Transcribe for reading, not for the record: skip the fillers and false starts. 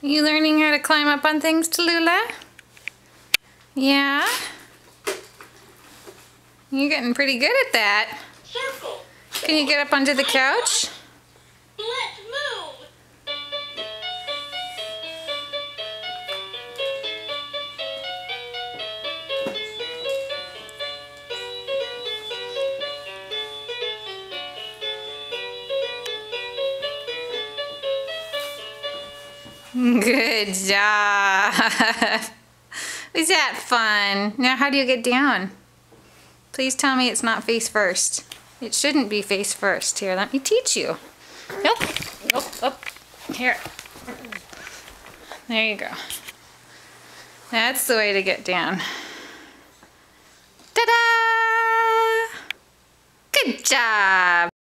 You learning how to climb up on things, Tallulah? Yeah? You're getting pretty good at that. Circle. Can you get up onto the couch? Let's move. Good job. Was that fun? Now how do you get down? Please tell me it's not face first. It shouldn't be face first. Here, let me teach you. Nope. Nope. Up. Here. There you go. That's the way to get down. Ta-da! Good job!